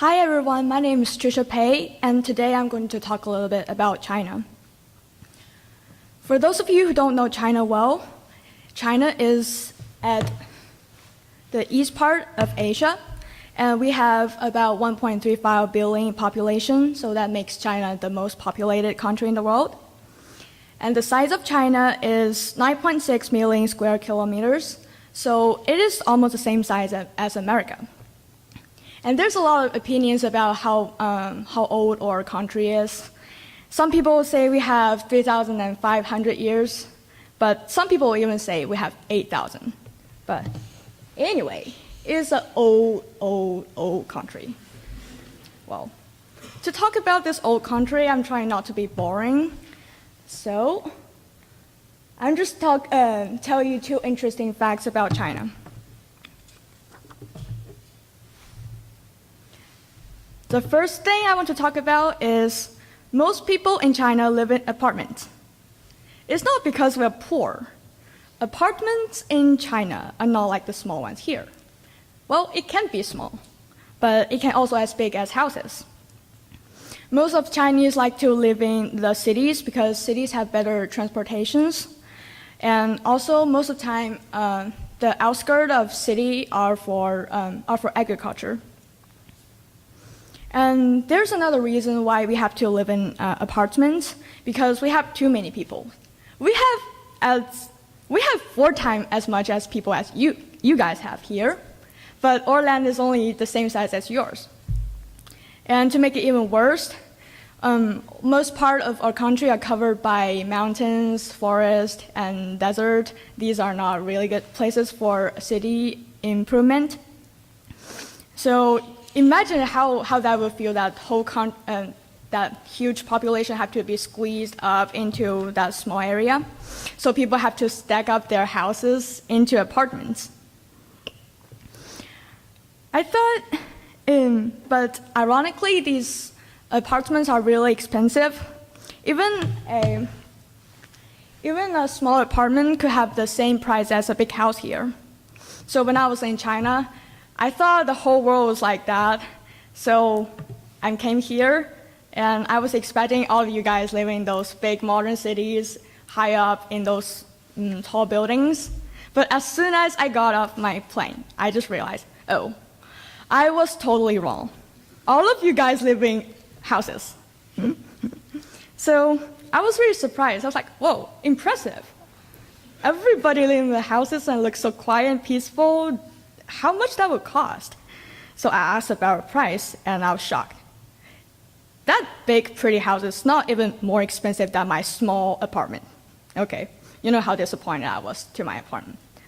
Hi everyone, my name is Trisha Pei, and today I'm going to talk a little bit about China. For those of you who don't know China well, China is at the east part of Asia, and we have about 1.35 billion population, so that makes China the most populated country in the world. And the size of China is 9.6 million square kilometers, so it is almost the same size as America. And there's a lot of opinions about how old our country is. Some people say we have 3,500 years, but some people even say we have 8,000. But anyway, it's an old country. Well, to talk about this old country, I'm trying not to be boring. So, I'm just tell you two interesting facts about China. The first thing I want to talk about is most people in China live in apartments. It's not because we're poor. Apartments in China are not like the small ones here. Well, it can be small, but it can also as big as houses. Most of Chinese like to live in the cities because cities have better transportations. And also, most of the time, the outskirts of city are for agriculture. And there's another reason why we have to live in apartments, because we have too many people. We have 4 times as much as people as you guys have here, but our land is only the same size as yours. And to make it even worse, most part of our country are covered by mountains, forest, and desert. These are not really good places for city improvement. So imagine how that would feel, that that huge population have to be squeezed up into that small area. So people have to stack up their houses into apartments. I thought, but ironically, these apartments are really expensive. Even a small apartment could have the same price as a big house here. So when I was in China, I thought the whole world was like that, so I came here, and I was expecting all of you guys living in those big modern cities, high up in those tall buildings. But as soon as I got off my plane, I just realized, oh, I was totally wrong. All of you guys live in houses. So I was really surprised. I was like, whoa, impressive. Everybody lives in the houses and looks so quiet and peaceful. How much that would cost? So I asked about the price, and I was shocked. That big, pretty house is not even more expensive than my small apartment. Okay, you know how disappointed I was to my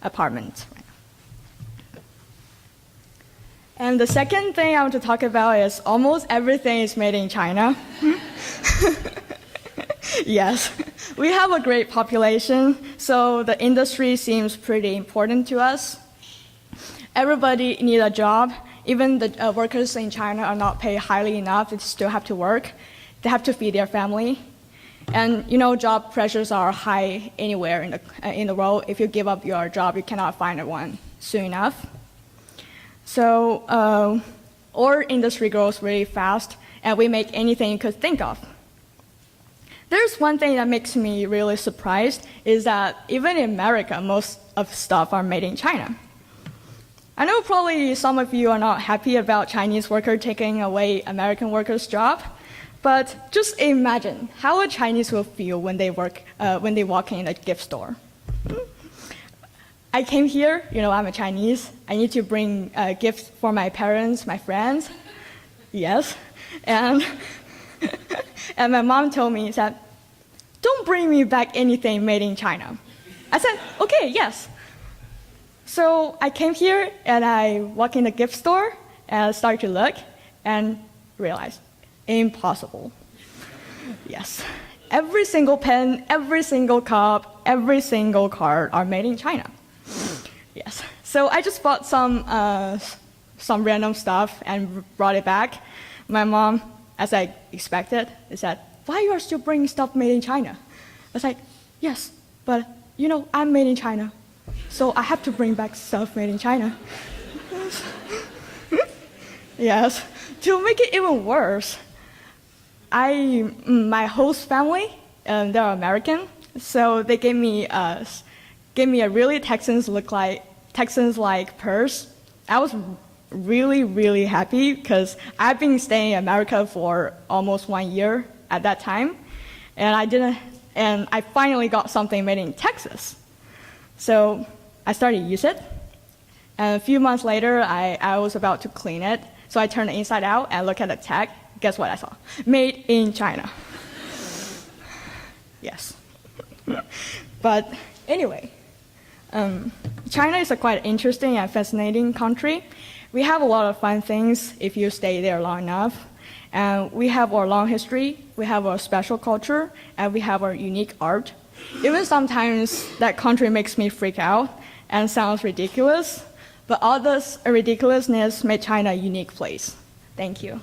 apartment. And the second thing I want to talk about is almost everything is made in China. Yes, we have a great population, so the industry seems pretty important to us. Everybody needs a job. Even the workers in China are not paid highly enough. They still have to work. They have to feed their family. And you know, job pressures are high anywhere in the world. If you give up your job, you cannot find one soon enough. So our industry grows really fast, and we make anything you could think of. There's one thing that makes me really surprised, is that even in America, most of stuff are made in China. I know probably some of you are not happy about Chinese workers taking away American workers' job, but just imagine how a Chinese will feel when they walk in a gift store. I came here, you know, I'm a Chinese. I need to bring gifts for my parents, my friends. Yes, and my mom told me that, "Don't bring me back anything made in China." I said, "Okay, yes." So I came here, and I walked in the gift store, and I started to look, and realized, impossible. Yes, every single pen, every single cup, every single card are made in China. Yes, so I just bought some random stuff and brought it back. My mom, as I expected, said, "Why you are still bringing stuff made in China?" I was like, "Yes, but you know, I'm made in China. So I have to bring back stuff made in China." Yes. To make it even worse, my host family, they're American, so they gave me a really Texans-like purse. I was really, really happy because I've been staying in America for almost 1 year at that time, and I finally got something made in Texas. So I started to use it, and a few months later, I was about to clean it, so I turned it inside out and looked at the tag. Guess what I saw? Made in China. Yes. But anyway, China is a quite interesting and fascinating country. We have a lot of fun things if you stay there long enough. And we have our long history, we have our special culture, and we have our unique art. Even sometimes that country makes me freak out and sounds ridiculous, but all this ridiculousness made China a unique place. Thank you.